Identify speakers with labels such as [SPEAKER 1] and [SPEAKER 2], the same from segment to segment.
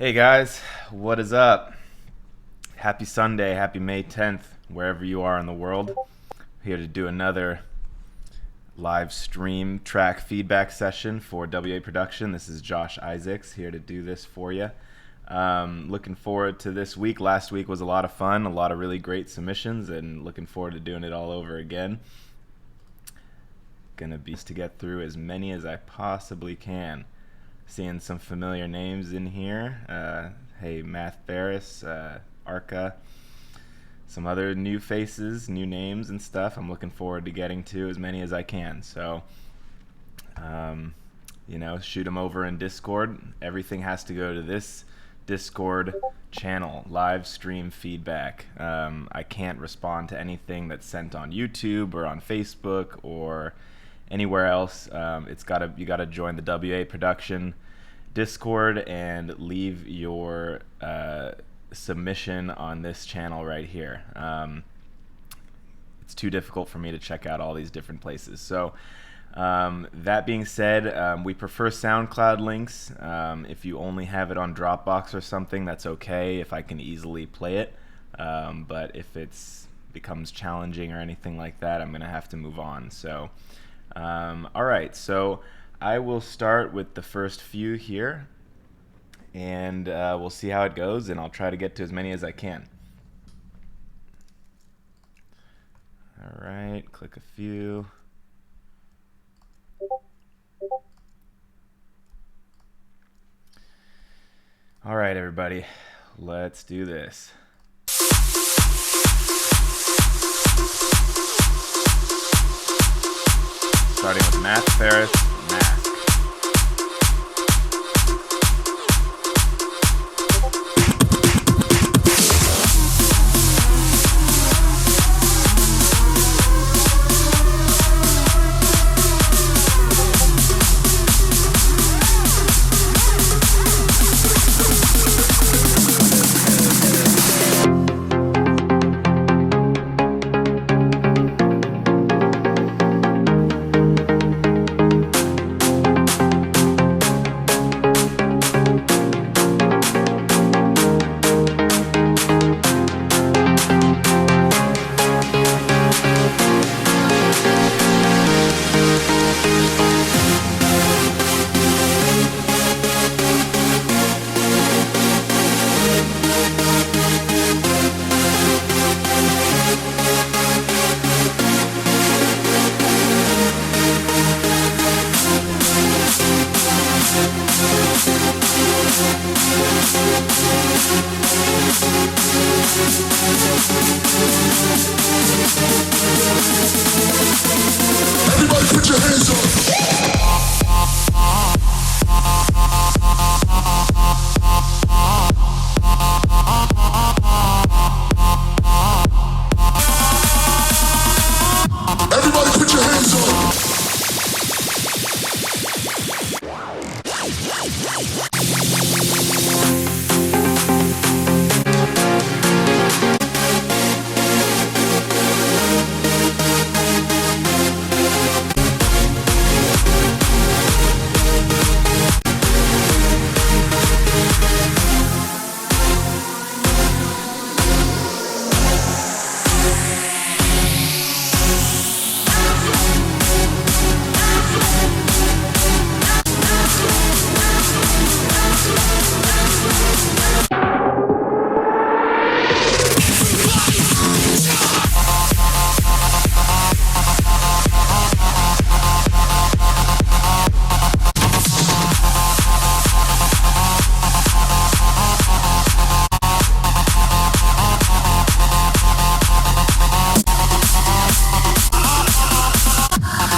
[SPEAKER 1] Hey guys, what is up? Happy Sunday, happy May 10th, wherever you are in the world. Here to do another live stream track feedback session for WA Production. This is Josh Isaacs here to do this for you. Looking forward to this week. Last week was a lot of fun, a lot of really great submissions, and looking forward to doing it all over again. Gonna be to get through as many as I possibly can. Seeing some familiar names in here. Hey, Math Ferris, Arca, some other new faces, new names and stuff. I'm looking forward to getting to as many as I can. So, shoot them over in Discord. Everything has to go to this Discord channel, live stream feedback. I can't respond to anything that's sent on YouTube or on Facebook or anywhere else. You gotta join the WA Production Discord and leave your submission on this channel right here. It's too difficult for me to check out all these different places. So that being said, we prefer SoundCloud links. If you only have it on Dropbox or something, that's okay if I can easily play it. But if it's becomes challenging or anything like that, I'm gonna have to move on. So all right, so I will start with the first few here, and we'll see how it goes, and I'll try to get to as many as I can. All right, click a few. All right, everybody, let's do this. Starting with Matt Ferris, Mac.
[SPEAKER 2] Everybody put your hands up.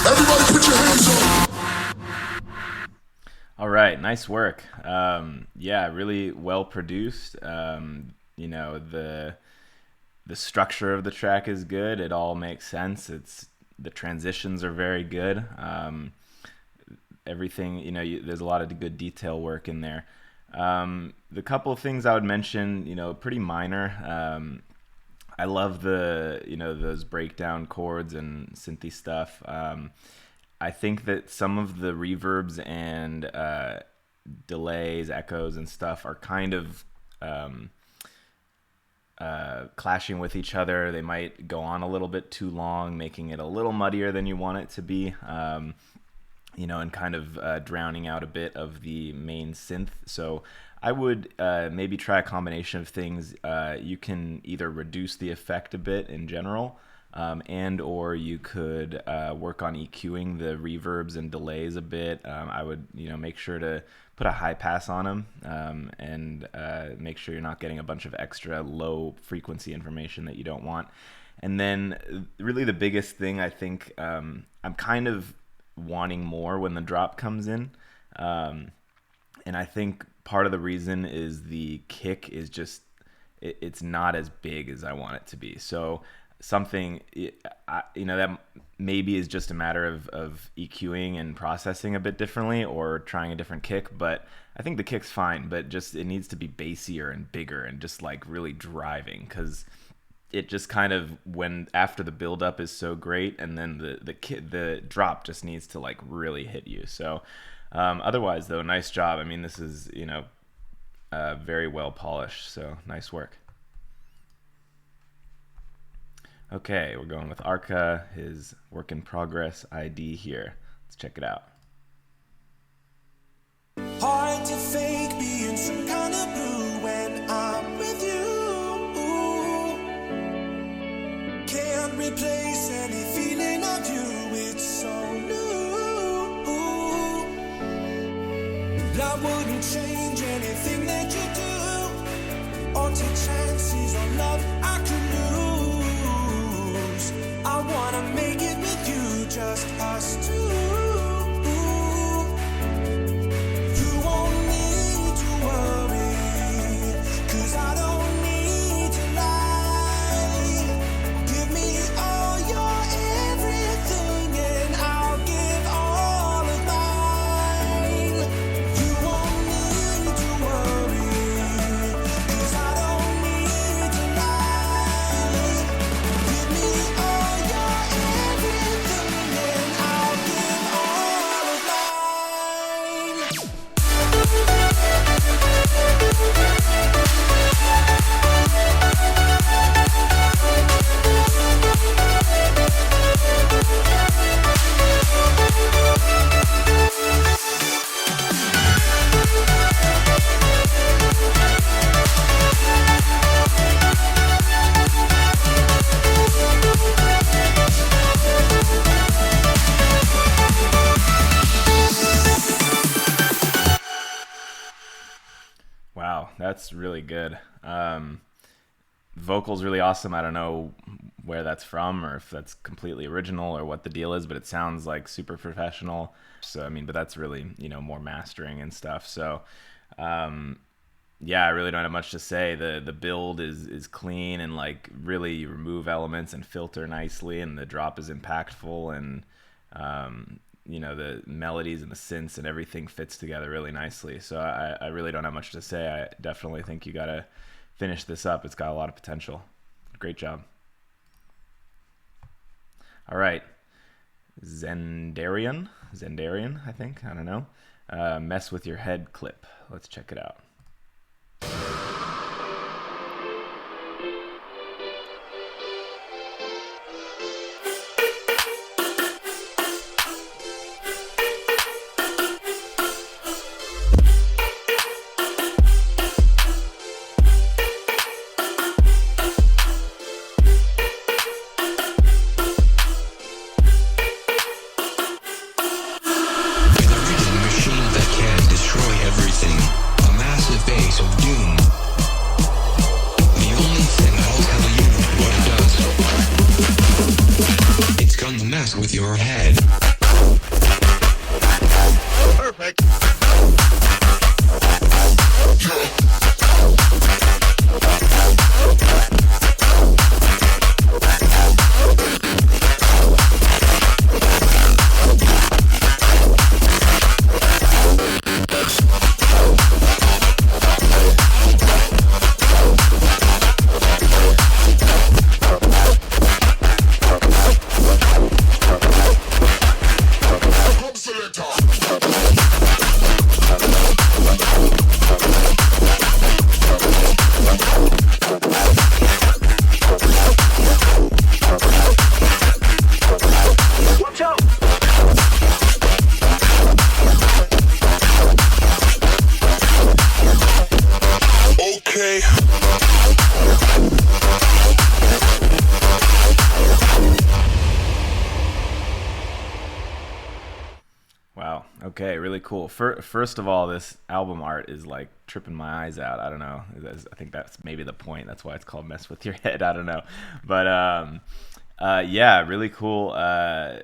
[SPEAKER 2] Everybody put your hands up.
[SPEAKER 1] All right, nice work. Yeah, really well produced. The structure of the track is good. It all makes sense. The transitions are very good. Everything, there's a lot of good detail work in there. The couple of things I would mention, pretty minor. I love those breakdown chords and synthy stuff. I think that some of the reverbs and delays, echoes, and stuff are kind of clashing with each other. They might go on a little bit too long, making it a little muddier than you want it to be, and kind of drowning out a bit of the main synth. So I would maybe try a combination of things. You can either reduce the effect a bit in general, and or you could work on EQing the reverbs and delays a bit. I would make sure to put a high pass on them, and make sure you're not getting a bunch of extra low frequency information that you don't want. And then really the biggest thing, I think, I'm kind of wanting more when the drop comes in, and I think part of the reason is the kick is just it's not as big as I want it to be. So something that maybe is just a matter of EQing and processing a bit differently, or trying a different kick. But I think the kick's fine, but just it needs to be bassier and bigger and just like really driving, because it just kind of, when after the buildup is so great, and then the drop just needs to like really hit you. So otherwise though, nice job. I mean, this is very well polished, so nice work. Okay, we're going with Arca, his work in progress ID here. Let's check it out.
[SPEAKER 3] Hard to fake being some kind of blue when I'm with you. Can't replace any feeling of you, it's so new. Love wouldn't change anything that you do, or take chances on love I could lose. I wanna make it with you, just us two. You won't need to worry, 'cause I don't need to lie. Give me all your everything and I'll give all of mine. You won't need to worry, 'cause I don't need to lie. Give me all your everything and I'll give all of mine.
[SPEAKER 1] Wow, that's really good. Vocals really awesome. I don't know where that's from, or if that's completely original, or what the deal is, but it sounds like super professional. So I mean, but that's really more mastering and stuff. So yeah, I really don't have much to say. The build is clean, and like really you remove elements and filter nicely, and the drop is impactful, and the melodies and the synths and everything fits together really nicely. So I really don't have much to say. I definitely think you gotta finish this up. It's got a lot of potential. Great job. All right, Zendarian, I think. I don't know. Mess with your head clip. Let's check it out.
[SPEAKER 3] With your head.
[SPEAKER 2] Perfect. Selector.
[SPEAKER 1] Wow. Okay, really cool. First of all, this album art is like tripping my eyes out. I don't know. I think that's maybe the point. That's why it's called "Mess with Your Head." I don't know, but yeah, really cool. The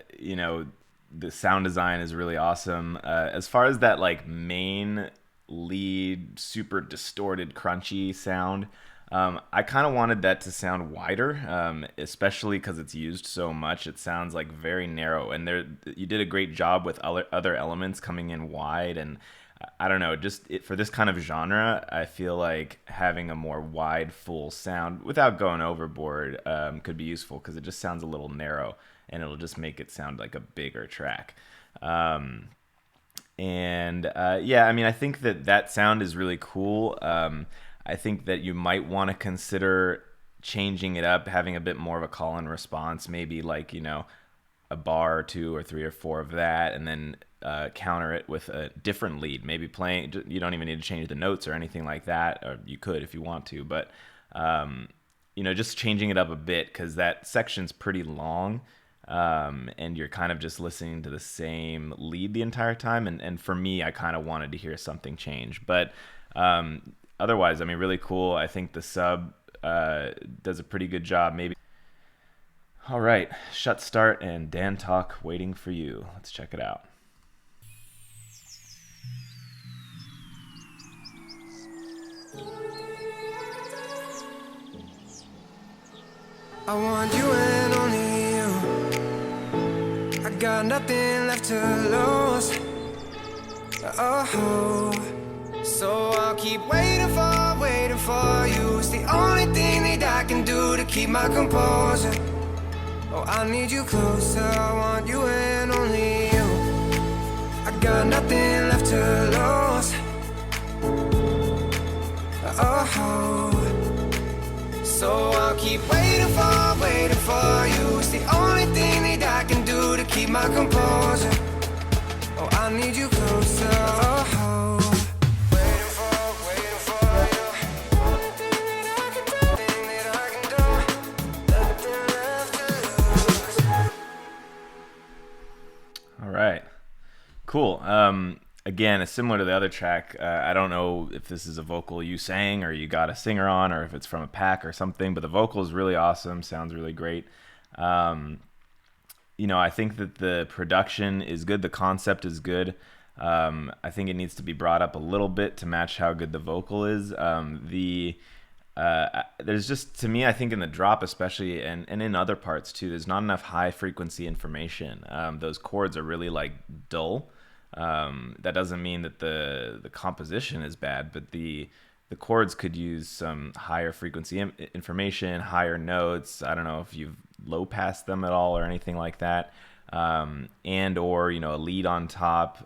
[SPEAKER 1] sound design is really awesome. As far as that like main lead, super distorted, crunchy sound. I kind of wanted that to sound wider, especially because it's used so much. It sounds like very narrow, and you did a great job with other elements coming in wide. And I don't know, for this kind of genre, I feel like having a more wide, full sound without going overboard could be useful because it just sounds a little narrow, and it'll just make it sound like a bigger track. Yeah, I mean, I think that sound is really cool. I think that you might want to consider changing it up, having a bit more of a call and response, maybe like, a bar or two or three or four of that, and then counter it with a different lead, maybe playing. You don't even need to change the notes or anything like that, or you could if you want to, but just changing it up a bit because that section's pretty long. And you're kind of just listening to the same lead the entire time. And for me, I kind of wanted to hear something change. But otherwise, I mean, really cool. I think the sub does a pretty good job. Maybe. All right, Shut Start and Dan Talk waiting for you. Let's check it out.
[SPEAKER 3] I want you and only you. I got nothing left to lose. Oh, so I'll keep waiting for you. It's the only thing that I can do to keep my composure. Oh, I need you closer. I want you and only you. I got nothing left to lose. Oh, so I'll keep waiting for you. It's the only thing that I can do to keep my composure. Oh, I need you closer. Oh, waiting for you. Only thing that I can do, nothing left to lose.
[SPEAKER 1] All right, cool. Again, it's similar to the other track. I don't know if this is a vocal you sang or you got a singer on or if it's from a pack or something, but the vocal is really awesome. Sounds really great. I think that the production is good. The concept is good. I think it needs to be brought up a little bit to match how good the vocal is. There's just, to me, I think in the drop especially, and in other parts too, there's not enough high frequency information. Those chords are really like dull. That doesn't mean that the composition is bad, but the chords could use some higher frequency information, higher notes. I don't know if you've low passed them at all or anything like that. And or a lead on top,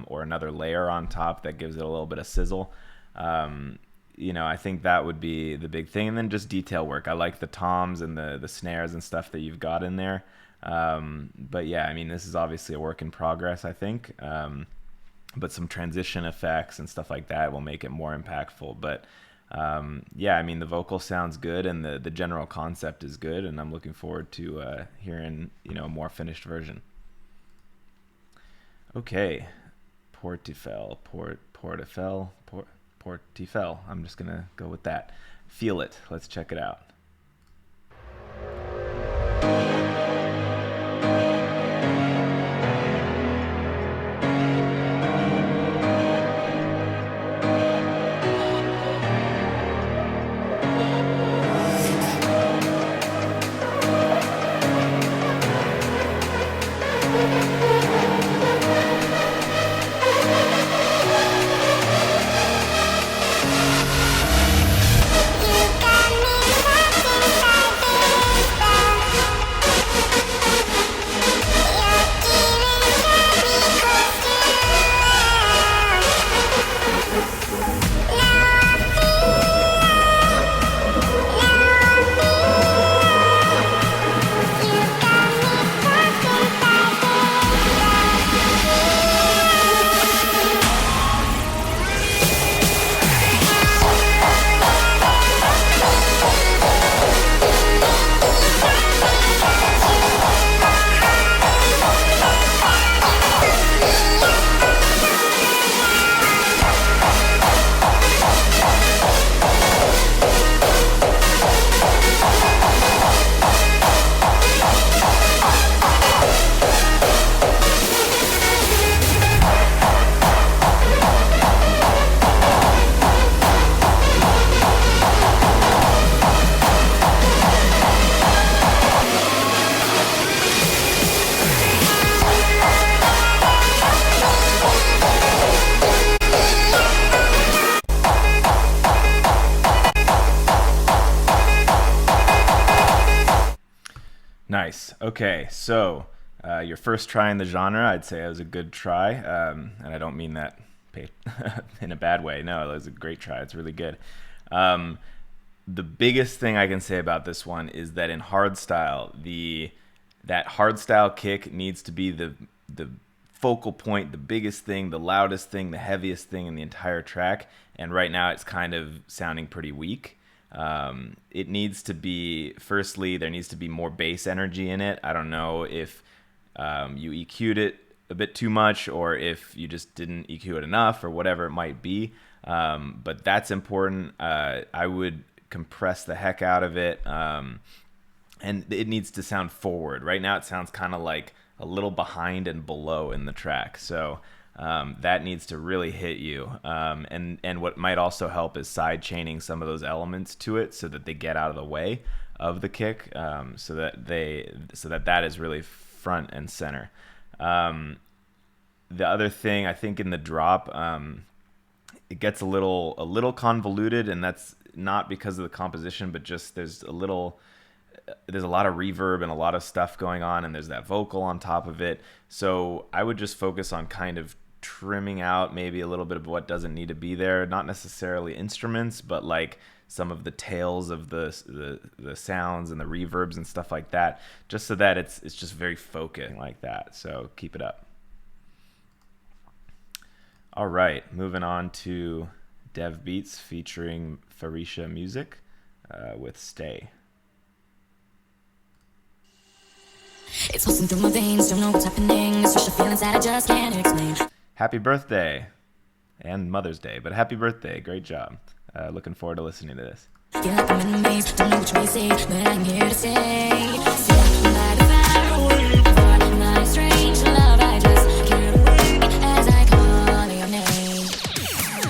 [SPEAKER 1] or another layer on top that gives it a little bit of sizzle. I think that would be the big thing. And then just detail work. I like the toms and the snares and stuff that you've got in there. But yeah, I mean, this is obviously a work in progress, I think. But some transition effects and stuff like that will make it more impactful. But yeah, I mean, the vocal sounds good and the general concept is good, and I'm looking forward to hearing a more finished version. Okay, Portifel. I'm just gonna go with that. Feel It. Let's check it out. Okay, so your first try in the genre, I'd say it was a good try, and I don't mean that in a bad way. No, it was a great try. It's really good. Um, the biggest thing I can say about this one is that in hardstyle, the that hardstyle kick needs to be the focal point, the biggest thing, the loudest thing, the heaviest thing in the entire track. And right now, it's kind of sounding pretty weak. It needs to be, firstly, there needs to be more bass energy in it. I don't know if you EQ'd it a bit too much or if you just didn't EQ it enough or whatever it might be. But that's important. I would compress the heck out of it. And it needs to sound forward. Right now, it sounds kind of like a little behind and below in the track. So that needs to really hit you. And what might also help is side chaining some of those elements to it so that they get out of the way of the kick, so that is really front and center. The other thing I think in the drop, it gets a little convoluted, and that's not because of the composition, but just there's a lot of reverb and a lot of stuff going on, and there's that vocal on top of it. So I would just focus on kind of trimming out maybe a little bit of what doesn't need to be there. Not necessarily instruments, but like some of the tails of the sounds and the reverbs and stuff like that, just so that it's just very focused like that. So keep it up. All right, moving on to Dev Beats featuring Farisha Music with Stay.
[SPEAKER 4] It's pulsing through my veins, don't know what's happening. It's special feelings that I just can't explain.
[SPEAKER 1] Happy birthday and Mother's Day, but happy birthday. Great job. Looking forward to listening to this.
[SPEAKER 4] Feel like I'm in a maze, don't know which way to say, but I'm here to stay. Feel like a fire, for my strange love, I just can't wait as I call your name.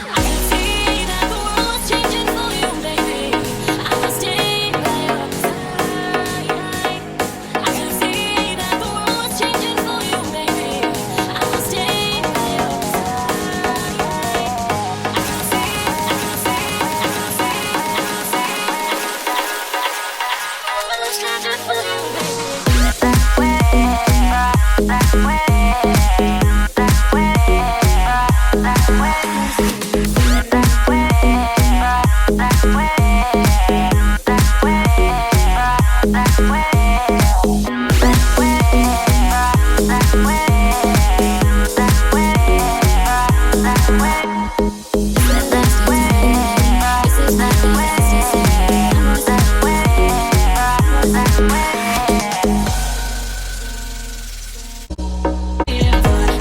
[SPEAKER 4] I can see that the world's changing for you, baby. I will stay by your side. I can see that the world's changing for you, baby. I will stay by your side. I can see, I can see, I can see, I can see. Changing for you, baby.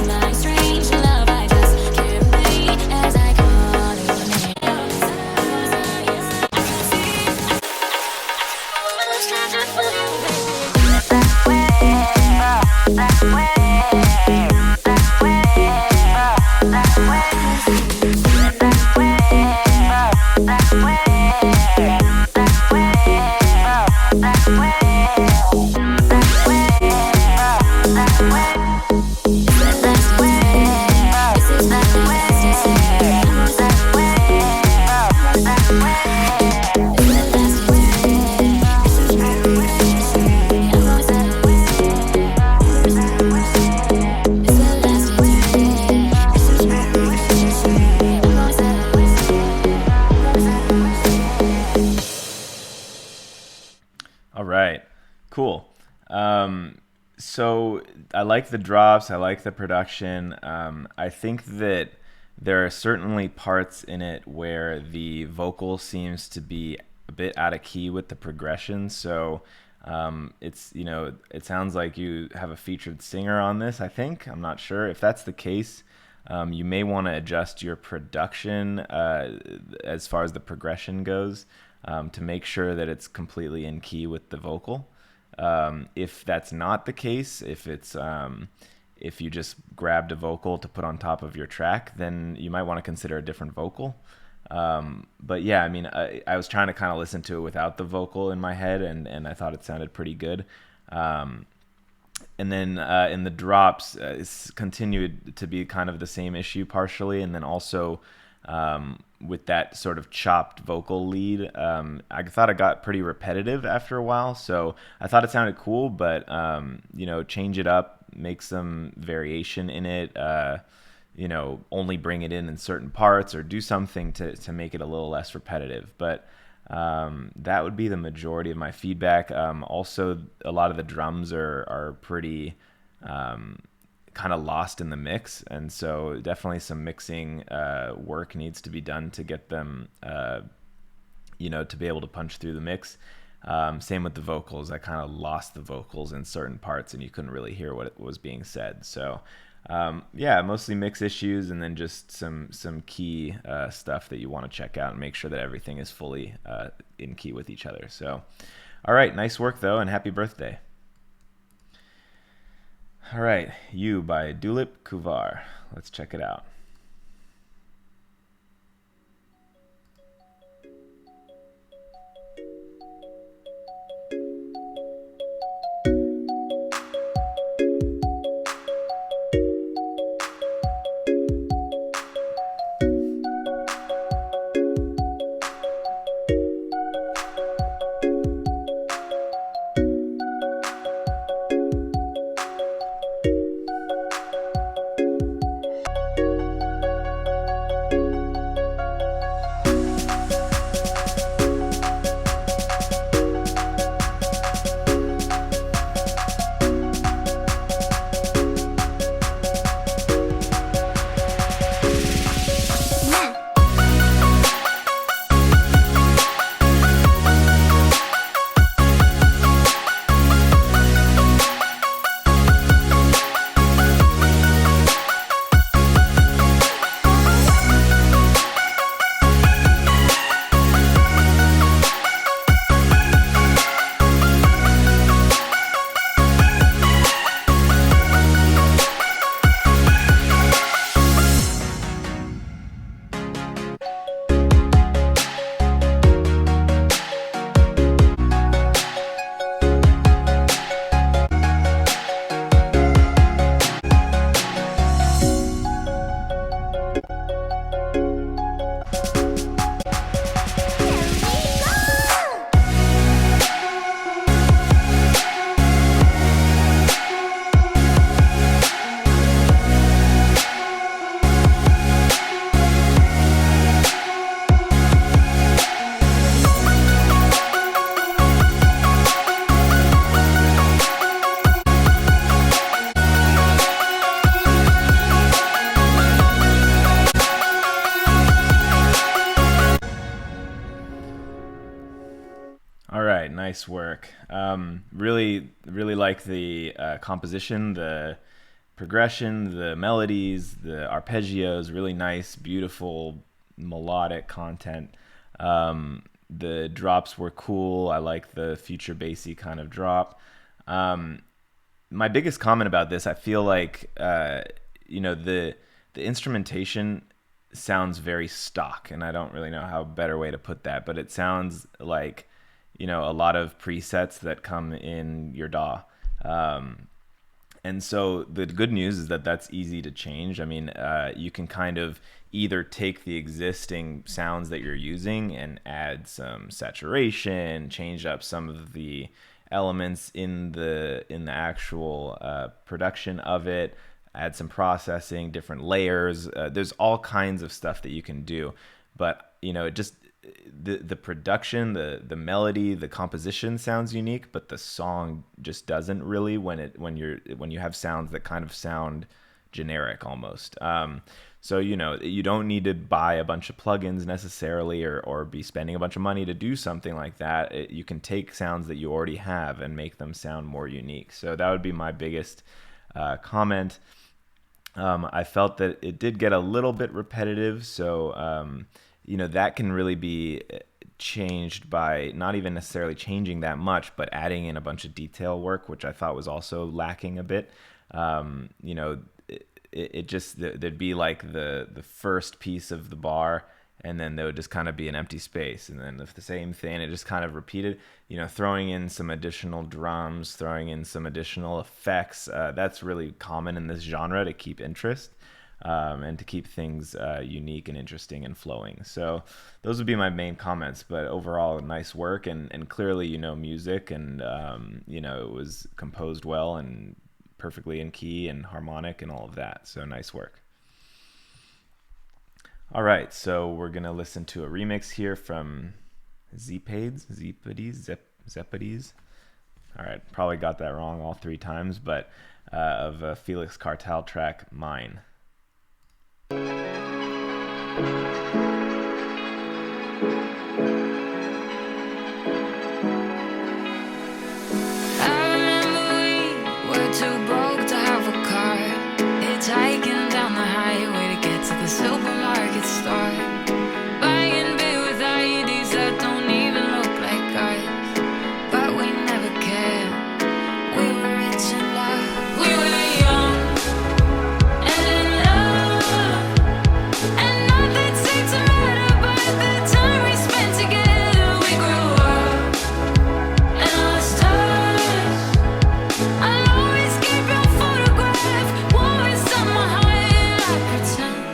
[SPEAKER 4] My strange love, I just can't wait as I call your name. I can see, changing for you, baby.
[SPEAKER 1] All right, cool. So I like the drops. I like the production. I think that there are certainly parts in it where the vocal seems to be a bit out of key with the progression. So it sounds like you have a featured singer on this, I think. I'm not sure. If that's the case, you may want to adjust your production as far as the progression goes, to make sure that it's completely in key with the vocal. If that's not the case, if you just grabbed a vocal to put on top of your track, then you might want to consider a different vocal. But yeah, I mean, I was trying to kind of listen to it without the vocal in my head, and I thought it sounded pretty good. And then in the drops, it's continued to be kind of the same issue partially, and then also with that sort of chopped vocal lead. I thought it got pretty repetitive after a while, so I thought it sounded cool, but change it up, make some variation in it. Only bring it in certain parts, or do something to make it a little less repetitive. But that would be the majority of my feedback. Also, a lot of the drums are pretty kind of lost in the mix, and so definitely some mixing work needs to be done to get them to be able to punch through the mix. Same with the vocals. I kind of lost the vocals in certain parts, and you couldn't really hear what was being said. So mostly mix issues, and then just some key stuff that you want to check out and make sure that everything is fully in key with each other. So all right, nice work though, and happy birthday. All right, You by Dulip Kuvar. Let's check it out. All right, nice work. Really, really like the composition, the progression, the melodies, the arpeggios. Really nice, beautiful, melodic content. The drops were cool. I like the future bassy kind of drop. My biggest comment about this, I feel like the instrumentation sounds very stock, and I don't really know how better way to put that, but it sounds like a lot of presets that come in your DAW. And so the good news is that that's easy to change. I mean, you can kind of either take the existing sounds that you're using and add some saturation, change up some of the elements in the actual production of it, add some processing, different layers. There's all kinds of stuff that you can do, but it just the production, the melody, the composition sounds unique, but the song just doesn't really when you have sounds that kind of sound generic almost. So you don't need to buy a bunch of plugins necessarily, or be spending a bunch of money to do something like that. You can take sounds that you already have and make them sound more unique. So that would be my biggest comment. I felt that it did get a little bit repetitive, so that can really be changed by not even necessarily changing that much, but adding in a bunch of detail work, which I thought was also lacking a bit. It just, there'd be like the first piece of the bar, and then there would just kind of be an empty space, and then the same thing, it just kind of repeated. Throwing in some additional drums, throwing in some additional effects, that's really common in this genre to keep interest. and to keep things unique and interesting and flowing. So those would be my main comments. But overall, nice work, and clearly you know music, and it was composed well and perfectly in key and harmonic and all of that. So nice work. All right, so we're gonna listen to a remix here from Zepides. All right, probably got that wrong all 3 times, but of a Felix Cartal track, Mine.
[SPEAKER 4] Too broke to have a car. Hitchhiking down the highway to get to the supermarket store. Buying beer with IEDs that don't even look like ours. But we never cared. We were rich in love. We were young and in love. And nothing seemed to matter but the time we spent together. We grew up and lost touch. I'll always keep your photograph warmest on my heart. I pretend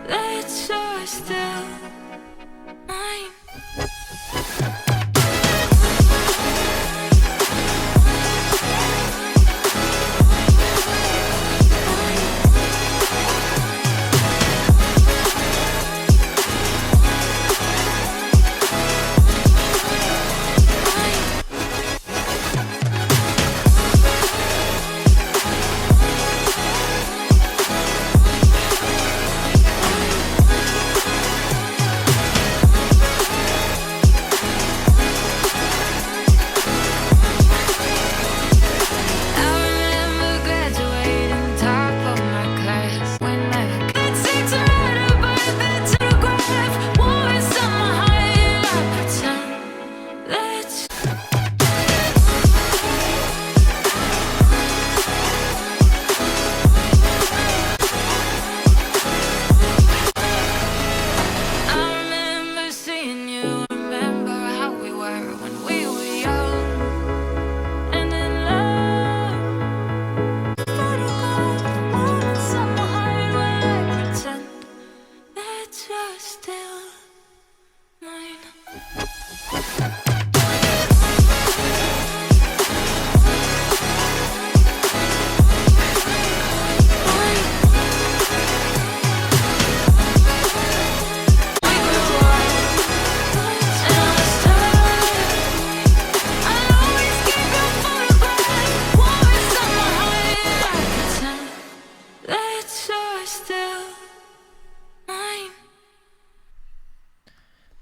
[SPEAKER 4] that you're still mine.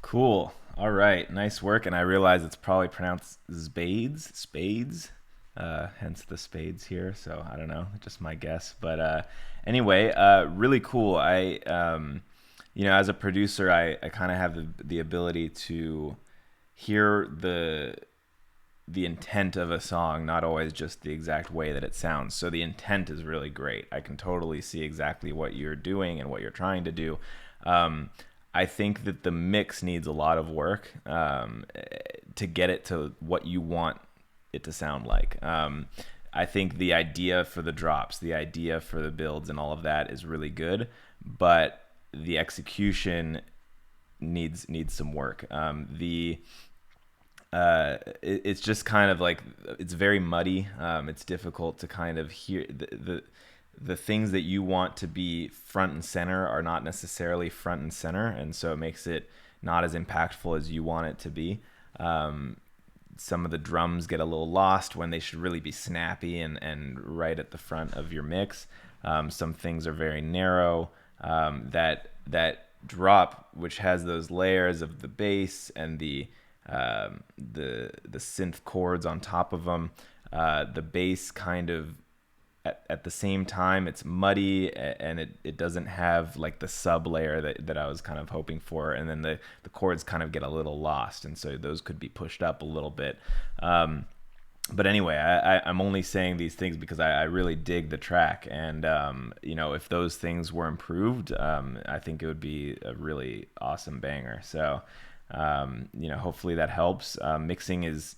[SPEAKER 1] Cool. All right. Nice work. And I realize it's probably pronounced spades, hence the spades here. So I don't know, just my guess. But anyway, really cool. As a producer, I kind of have the ability to hear the intent of a song, not always just the exact way that it sounds. So the intent is really great. I can totally see exactly what you're doing and what you're trying to do. I think that the mix needs a lot of work to get it to what you want it to sound like. I think the idea for the drops, the idea for the builds and all of that is really good, but the execution needs some work. It's just kind of like, it's very muddy. It's difficult to kind of hear the things that you want to be front and center are not necessarily front and center, and so it makes it not as impactful as you want it to be. Some of the drums get a little lost when they should really be snappy and right at the front of your mix. Some things are very narrow. That drop, which has those layers of the bass and the synth chords on top of them, the bass kind of at the same time, it's muddy, and it doesn't have like the sub layer that I was kind of hoping for, and then the chords kind of get a little lost, and so those could be pushed up a little bit. But anyway, I'm only saying these things because I really dig the track, and if those things were improved, I think it would be a really awesome banger. So hopefully that helps. Mixing is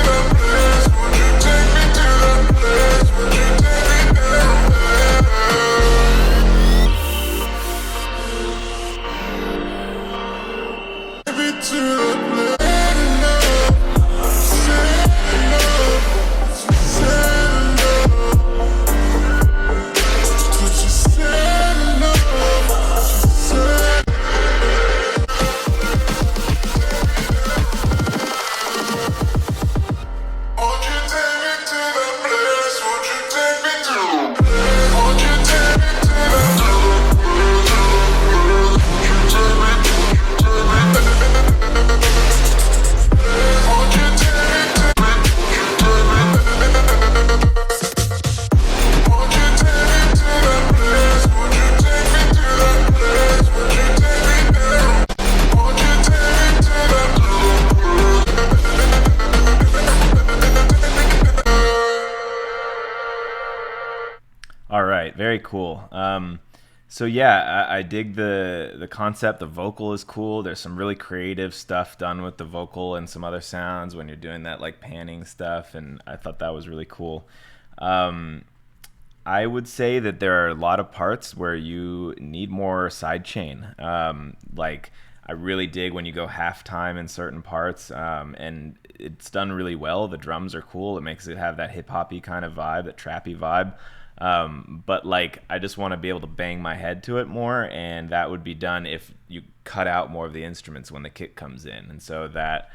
[SPEAKER 1] All right, very cool. So yeah, I dig the concept. The vocal is cool. There's some really creative stuff done with the vocal and some other sounds when you're doing that like panning stuff, and I thought that was really cool. Um, I would say that there are a lot of parts where you need more sidechain. Like I really dig when you go halftime in certain parts, and it's done really well. The drums are cool. It makes it have that hip hoppy kind of vibe, that trappy vibe. But like I just want to be able to bang my head to it more, and that would be done if you cut out more of the instruments when the kick comes in, and so that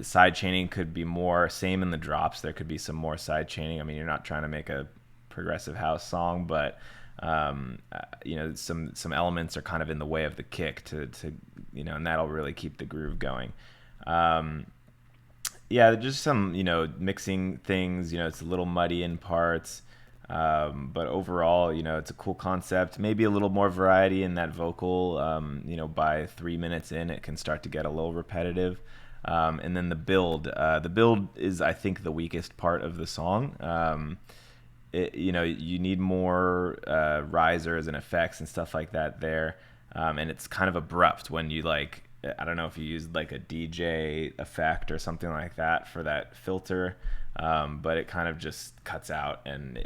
[SPEAKER 1] side chaining could be more. Same in the drops, there could be some more side chaining. I mean, you're not trying to make a progressive house song, but some elements are kind of in the way of the kick to and that'll really keep the groove going. Yeah, just some mixing things. It's a little muddy in parts. But overall, it's a cool concept. Maybe a little more variety in that vocal. By 3 minutes in, it can start to get a little repetitive. And then the build. The build is, I think, the weakest part of the song. You need more risers and effects and stuff like that there. And it's kind of abrupt when you like. I don't know if you used like a DJ effect or something like that for that filter. But it kind of just cuts out, and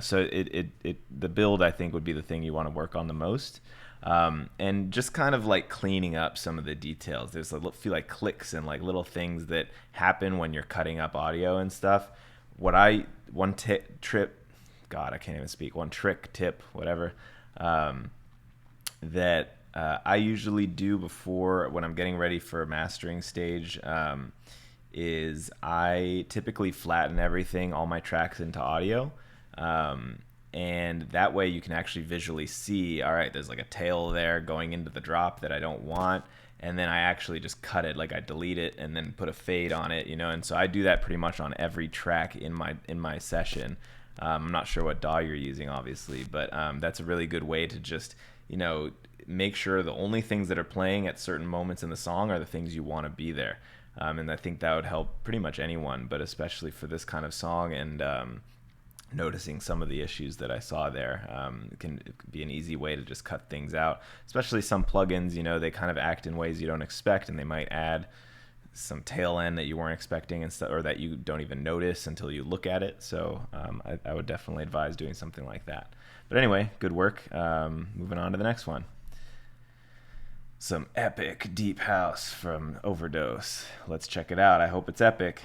[SPEAKER 1] so the build I think would be the thing you want to work on the most, and just kind of like cleaning up some of the details. There's a feel like clicks and like little things that happen when you're cutting up audio and stuff. One trick tip, whatever, that I usually do before when I'm getting ready for a mastering stage. is I typically flatten everything, all my tracks into audio. Um, and that way you can actually visually see, all right, there's like a tail there going into the drop that I don't want. And then I actually just cut it, like I delete it and then put a fade on it, and so I do that pretty much on every track in my session. I'm not sure what DAW you're using, obviously, but that's a really good way to just, make sure the only things that are playing at certain moments in the song are the things you want to be there. And I think that would help pretty much anyone, but especially for this kind of song. And noticing some of the issues that I saw there, it can be an easy way to just cut things out. Especially some plugins, they kind of act in ways you don't expect, and they might add some tail end that you weren't expecting and stuff, or that you don't even notice until you look at it. So I would definitely advise doing something like that. But anyway, good work. Moving on to the next one. Some epic deep house from Overdose. Let's check it out. I hope it's epic.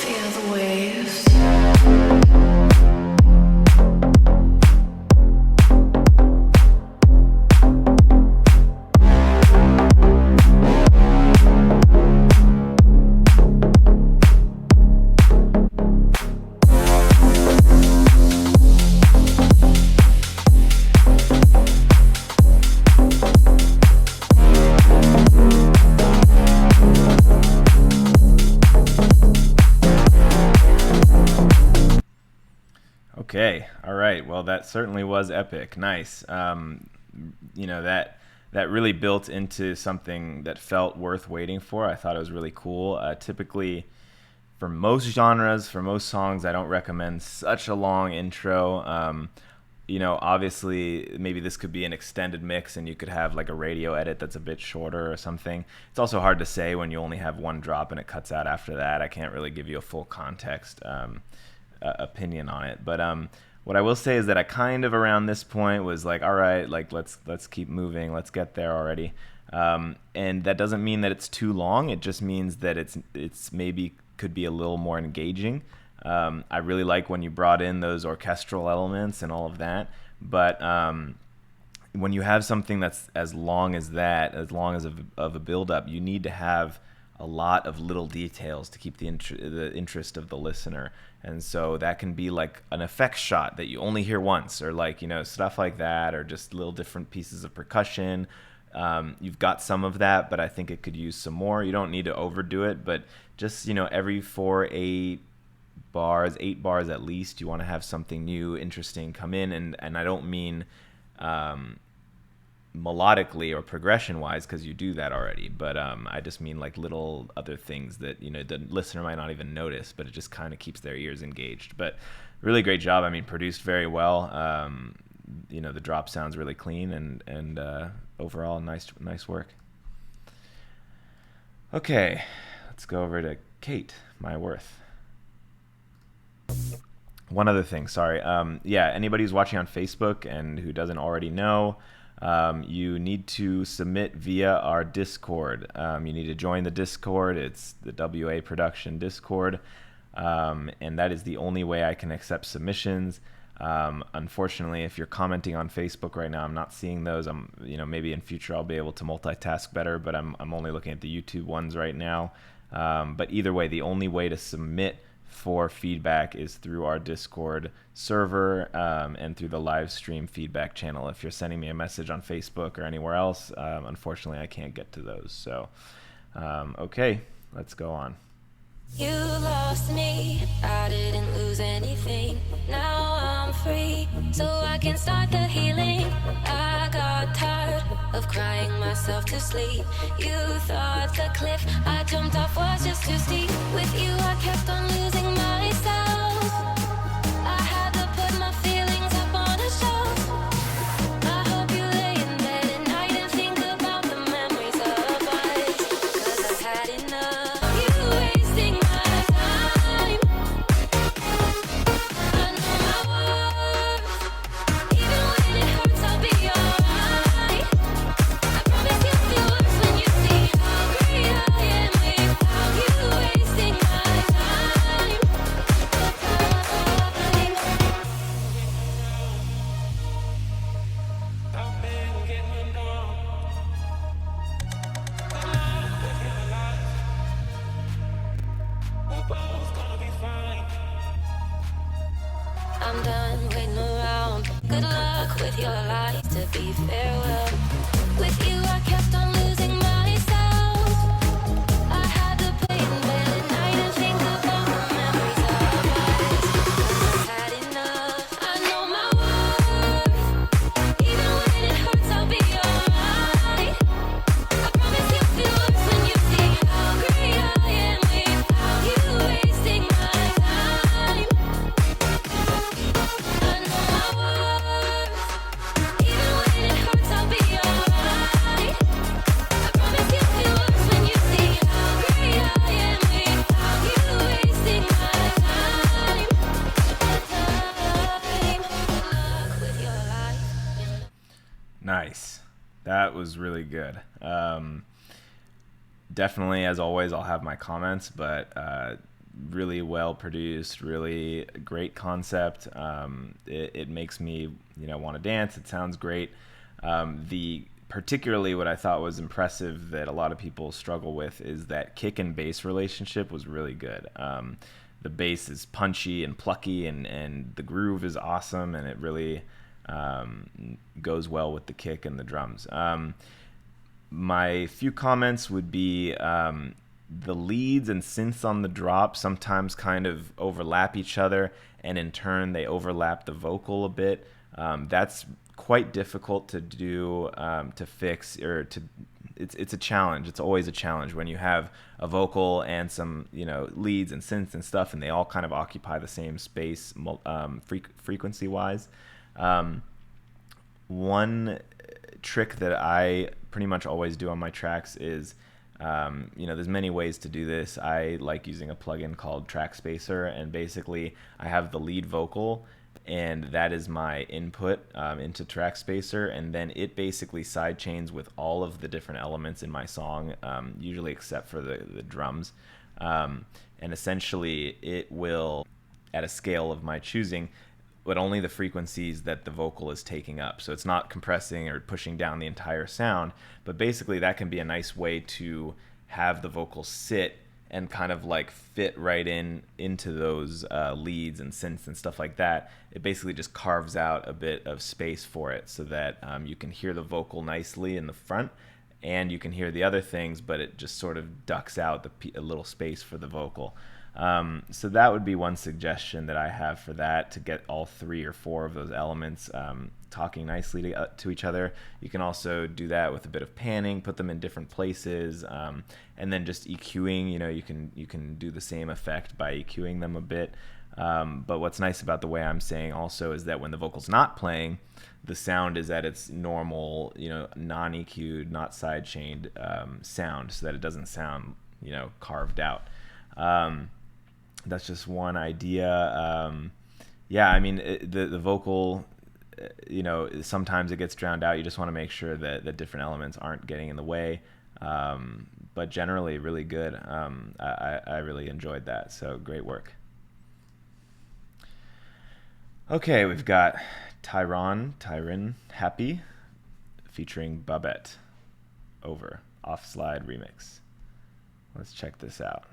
[SPEAKER 4] Feel the waves.
[SPEAKER 1] Okay, all right. Well, that certainly was epic. Nice. That really built into something that felt worth waiting for. I thought it was really cool. Typically, for most genres, for most songs, I don't recommend such a long intro. Obviously, maybe this could be an extended mix, and you could have like a radio edit that's a bit shorter or something. It's also hard to say when you only have one drop and it cuts out after that. I can't really give you a full context opinion on it, but what I will say is that I kind of around this point was like, all right, like let's keep moving, let's get there already, and that doesn't mean that it's too long. It just means that it's maybe could be a little more engaging. I really like when you brought in those orchestral elements and all of that, but when you have something that's as long as that, as long as of a build up, you need to have a lot of little details to keep the interest of the listener. And so that can be like an effects shot that you only hear once, or like, stuff like that, or just little different pieces of percussion. You've got some of that, but I think it could use some more. You don't need to overdo it, but just, every 8 bars at least, you want to have something new, interesting come in. And I don't mean melodically or progression wise, because you do that already, but I just mean like little other things that the listener might not even notice, but it just kind of keeps their ears engaged. But really great job. I mean, produced very well. the drop sounds really clean, and overall nice work. Okay, let's go over to Kate, my worth. One other thing, sorry. Anybody who's watching on Facebook and who doesn't already know, you need to submit via our Discord. You need to join the Discord. It's the WA Production Discord, and that is the only way I can accept submissions. Unfortunately, if you're commenting on Facebook right now, I'm not seeing those. Maybe in future I'll be able to multitask better, but I'm only looking at the YouTube ones right now. But either way, the only way to submit for feedback is through our Discord server, and through the live stream feedback channel. If you're sending me a message on Facebook or anywhere else, unfortunately I can't get to those. So, okay, let's go on.
[SPEAKER 4] You lost me, I didn't lose anything. Now I'm free, so I can start the healing. I got tired of crying myself to sleep. You thought the cliff I jumped off was just too steep. With you I kept on losing myself. I had to put my feelings up on a shelf. I hope you lay in bed at night and think about the memories of us, 'cause I've had enough. You wasting my time. I know my worth. Even when it hurts, I'll be alright. I promise you'll feel worse when you see how great I am without you. Wasting my time.
[SPEAKER 3] I've been getting numb. We're both gonna be fine.
[SPEAKER 4] I'm done waiting around. Good luck with your life, to be farewell. With you I kept on losing myself. I had to play in bed at night and think about the memories of us, 'cause I've had enough. I know my worth. Even when it hurts, I'll be alright. I promise you'll feel worse when you see how great I am without you. Wasting my time. I know my worth. Even when it hurts, I'll be alright. I promise you'll feel worse when you see how great I am without you. Wasting my time. Good luck with your life.
[SPEAKER 1] Nice. That was really good. Definitely, as always, I'll have my comments, but really well produced, really great concept. It makes me, want to dance. It sounds great. Particularly what I thought was impressive that a lot of people struggle with is that kick and bass relationship was really good. The bass is punchy and plucky, and the groove is awesome, and it really goes well with the kick and the drums. My few comments would be the leads and synths on the drop sometimes kind of overlap each other, and in turn they overlap the vocal a bit. That's quite difficult to do, to fix, or to it's a challenge. It's always a challenge when you have a vocal and some leads and synths and stuff, and they all kind of occupy the same space frequency wise. One trick that I pretty much always do on my tracks is, there's many ways to do this. I like using a plugin called Track Spacer, and basically I have the lead vocal, and that is my input into Track Spacer, and then it basically sidechains with all of the different elements in my song, usually except for the drums, and essentially it will, at a scale of my choosing, but only the frequencies that the vocal is taking up. So it's not compressing or pushing down the entire sound, but basically that can be a nice way to have the vocal sit and kind of like fit right into those leads and synths and stuff like that. It basically just carves out a bit of space for it so that you can hear the vocal nicely in the front, and you can hear the other things, but it just sort of ducks out a little space for the vocal. So that would be one suggestion that I have for that, to get all 3 or 4 of those elements talking nicely to each other. You can also do that with a bit of panning, put them in different places, and then just EQing. You can do the same effect by EQing them a bit. But what's nice about the way I'm saying also is that when the vocal's not playing, the sound is at its normal, non-EQ'd, not sidechained sound, so that it doesn't sound, carved out. That's just one idea. Yeah, I mean, the vocal, sometimes it gets drowned out. You just want to make sure that the different elements aren't getting in the way. But generally, really good. I really enjoyed that. So great work. Okay, we've got Tyron Happy featuring Babette. Over. Off slide remix. Let's check this out.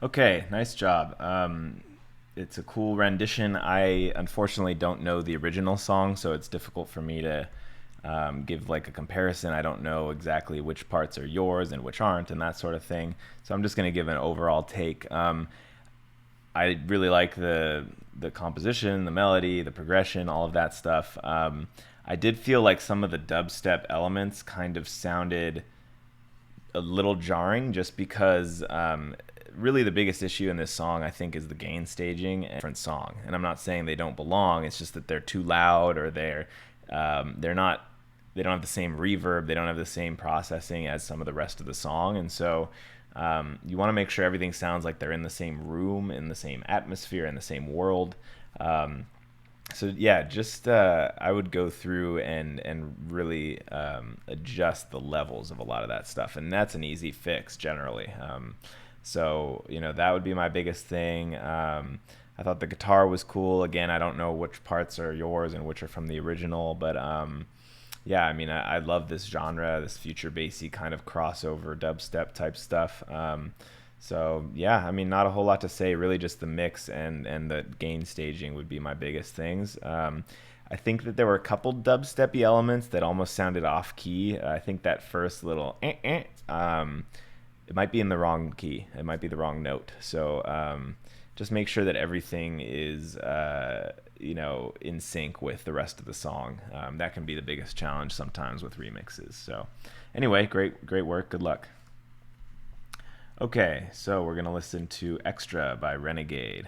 [SPEAKER 1] Okay, nice job. It's a cool rendition. I unfortunately don't know the original song, so it's difficult for me to give like a comparison. I don't know exactly which parts are yours and which aren't and that sort of thing. So I'm just going to give an overall take. I really like the composition, the melody, the progression, all of that stuff. I did feel like some of the dubstep elements kind of sounded a little jarring just because really the biggest issue in this song I think is the gain staging and different song. And I'm not saying they don't belong, it's just that they're too loud or they don't have the same reverb, they don't have the same processing as some of the rest of the song. And so you want to make sure everything sounds like they're in the same room, in the same atmosphere, in the same world. So yeah, just I would go through and really adjust the levels of a lot of that stuff, and that's an easy fix generally. So that would be my biggest thing. I thought the guitar was cool. Again, I don't know which parts are yours and which are from the original, but yeah, I mean, I love this genre, this future bassy kind of crossover dubstep type stuff. So yeah, I mean, not a whole lot to say, really just the mix and the gain staging would be my biggest things. I think that there were a couple dubsteppy elements that almost sounded off key. I think that first little it might be in the wrong key. It might be the wrong note. So just make sure that everything is in sync with the rest of the song. That can be the biggest challenge sometimes with remixes. So anyway, great work. Good luck. Okay, so we're gonna listen to Extra by Renegade.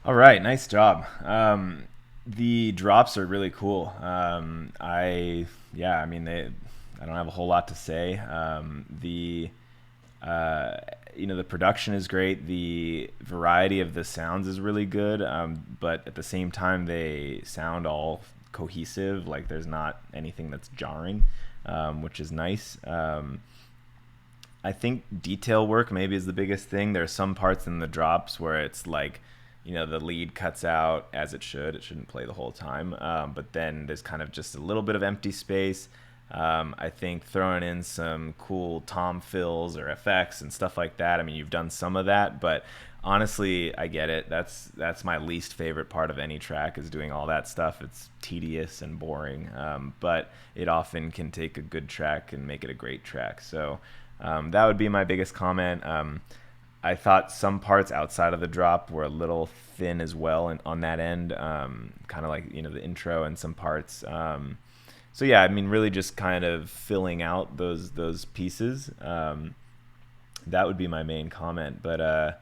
[SPEAKER 1] All right, nice job. The drops are really cool. I don't have a whole lot to say. The production is great. The variety of the sounds is really good. But at the same time, they sound all cohesive. Like there's not anything that's jarring, which is nice. I think detail work maybe is the biggest thing. There are some parts in the drops where it's like, the lead cuts out as it should. It shouldn't play the whole time. But then there's kind of just a little bit of empty space. I think throwing in some cool tom fills or effects and stuff like that. I mean, you've done some of that, but honestly, I get it. That's my least favorite part of any track is doing all that stuff. It's tedious and boring, but it often can take a good track and make it a great track. So that would be my biggest comment. I thought some parts outside of the drop were a little thin as well and on that end, kind of like, the intro and some parts. So yeah, I mean, really just kind of filling out those pieces. That would be my main comment. But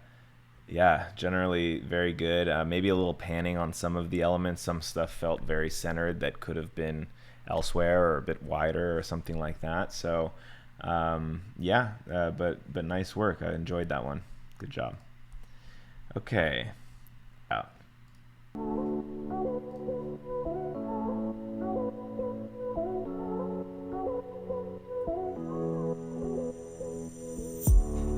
[SPEAKER 1] yeah, generally very good. Maybe a little panning on some of the elements. Some stuff felt very centered that could have been elsewhere or a bit wider or something like that. So but nice work. I enjoyed that one. Good job. Okay. Out.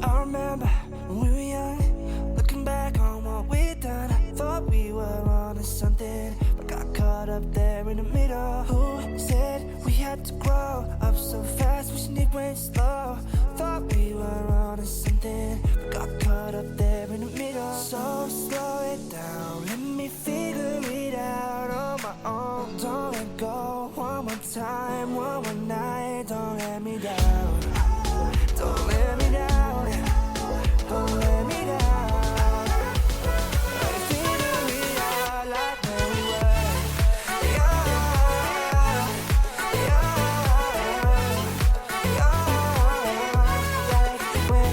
[SPEAKER 3] I remember when we were young, looking back on what we'd done. Thought we were on to something, but got caught up there in the middle. Who said we had to grow up so fast? Wishing it went slow. Thought we were on to something, but got caught up there in the middle. So slow it down, let me figure it out on my own. Don't let go, one more time, one more night. Don't let me down, don't let me down, don't let me down. Let me figure it out like when we were, like when we were, when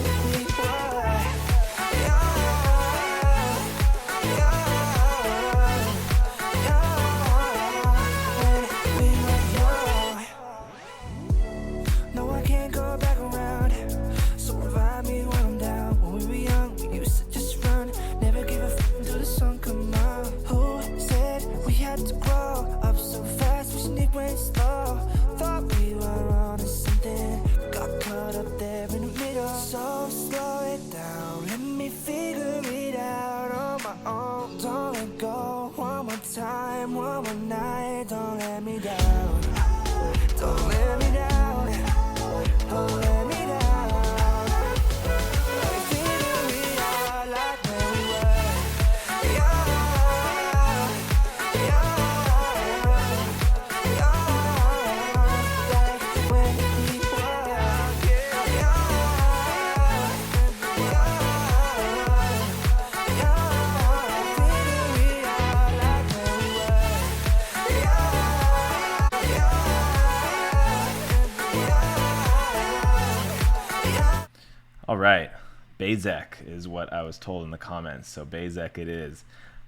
[SPEAKER 1] All right. Bezek is what I was told in the comments. So Bezek it is.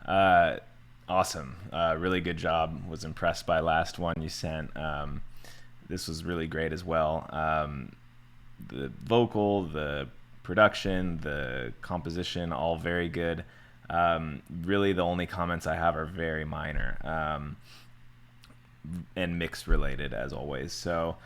[SPEAKER 1] Uh, awesome. Really good job. Was impressed by last one you sent. This was really great as well. The vocal, the production, the composition, all very good. Really, the only comments I have are very minor and mix related, as always. So,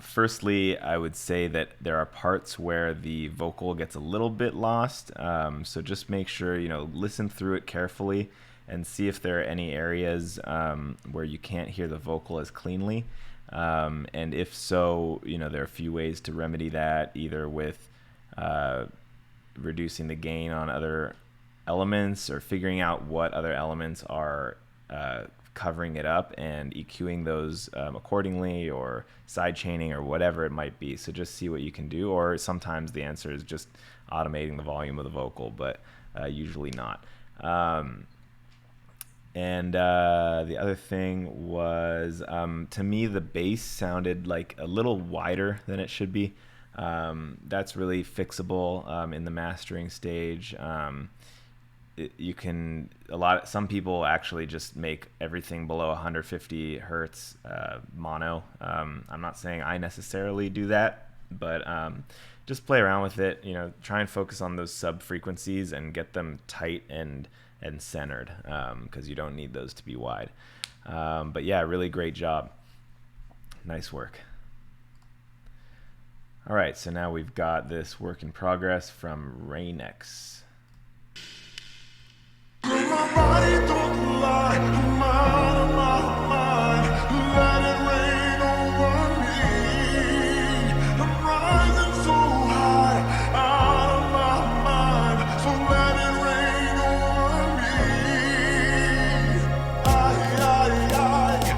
[SPEAKER 1] firstly, I would say that there are parts where the vocal gets a little bit lost. So just make sure, listen through it carefully and see if there are any areas where you can't hear the vocal as cleanly. And if so, there are a few ways to remedy that, either with reducing the gain on other elements or figuring out what other elements are covering it up and EQing those accordingly, or side chaining, or whatever it might be. So just see what you can do, or sometimes the answer is just automating the volume of the vocal, but usually not. And the other thing was, to me, the bass sounded like a little wider than it should be. That's really fixable in the mastering stage. Some people actually just make everything below 150 hertz mono. I'm not saying I necessarily do that, but just play around with it. Try and focus on those sub frequencies and get them tight and centered, because you don't need those to be wide. But yeah, really great job. Nice work. All right, so now we've got this work in progress from Raynex.
[SPEAKER 2] My body don't lie, I'm out of my mind. Let it rain over me. I'm rising so high, out of my mind. So let it rain over me. Let it rain over me.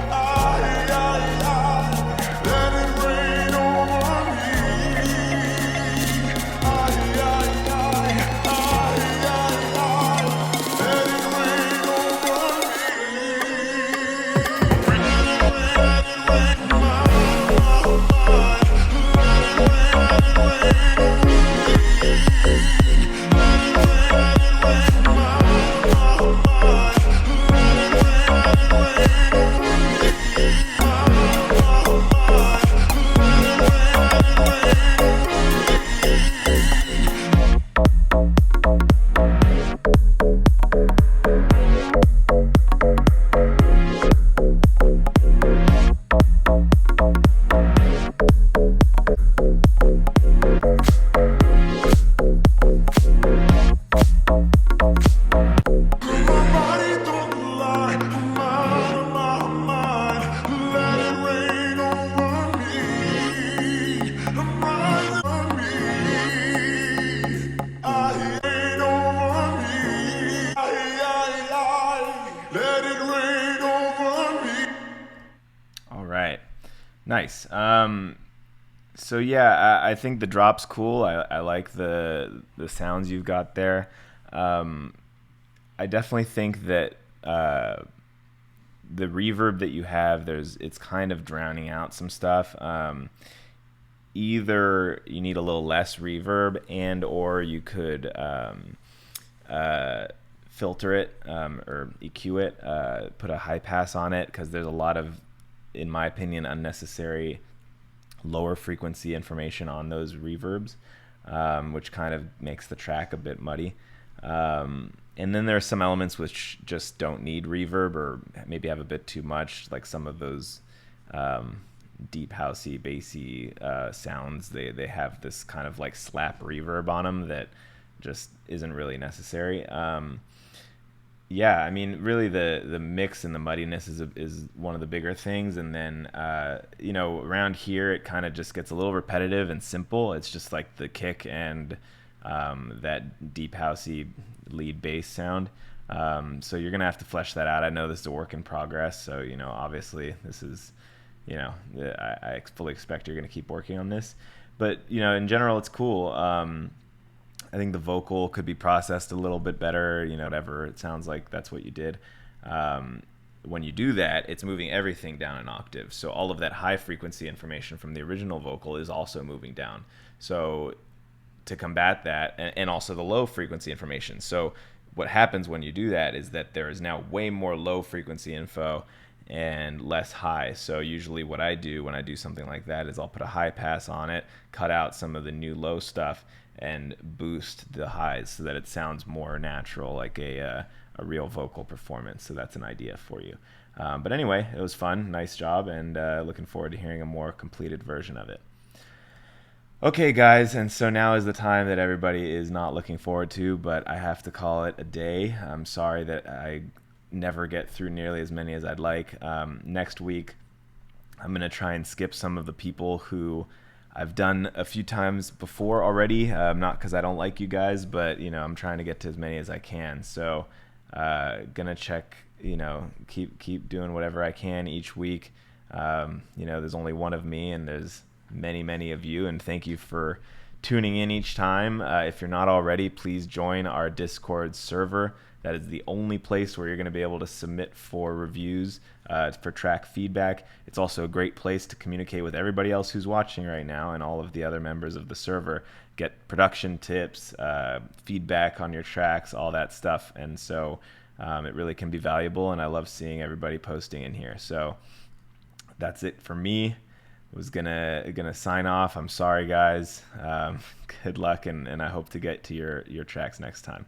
[SPEAKER 2] Let it rain over me.
[SPEAKER 1] All right. Nice. So yeah, I think the drop's cool. I like the sounds you've got there. I definitely think that the reverb that you have, it's kind of drowning out some stuff. Either you need a little less reverb, and or you could filter it or EQ it, put a high pass on it, because there's a lot of, in my opinion, unnecessary lower frequency information on those reverbs, which kind of makes the track a bit muddy. And then there are some elements which just don't need reverb, or maybe have a bit too much, like some of those deep housey, bassy sounds. They have this kind of like slap reverb on them that just isn't really necessary. Yeah, I mean, really the mix and the muddiness is one of the bigger things. And then, around here, it kind of just gets a little repetitive and simple. It's just like the kick and that deep housey lead bass sound. So you're going to have to flesh that out. I know this is a work in progress. So, obviously this is, I fully expect you're going to keep working on this. But, in general, it's cool. I think the vocal could be processed a little bit better, whatever. It sounds like that's what you did. When you do that, it's moving everything down an octave. So all of that high frequency information from the original vocal is also moving down. So to combat that, and also the low frequency information. So what happens when you do that is that there is now way more low frequency info and less high. So usually what I do when I do something like that is I'll put a high pass on it, cut out some of the new low stuff, and boost the highs so that it sounds more natural, like a real vocal performance. So that's an idea for you. But anyway, it was fun. Nice job, and looking forward to hearing a more completed version of it. Okay, guys, and so now is the time that everybody is not looking forward to, but I have to call it a day. I'm sorry that I never get through nearly as many as I'd like. Next week, I'm going to try and skip some of the people who I've done a few times before already, not because I don't like you guys, but, I'm trying to get to as many as I can. So, gonna check, keep doing whatever I can each week. There's only one of me, and there's many of you, and thank you for tuning in each time. If you're not already, please join our Discord server. That is the only place where you're going to be able to submit for reviews, for track feedback. It's also a great place to communicate with everybody else who's watching right now and all of the other members of the server. Get production tips, feedback on your tracks, all that stuff. And so it really can be valuable, and I love seeing everybody posting in here. So that's it for me. Was gonna sign off. I'm sorry, guys. Good luck, and I hope to get to your tracks next time.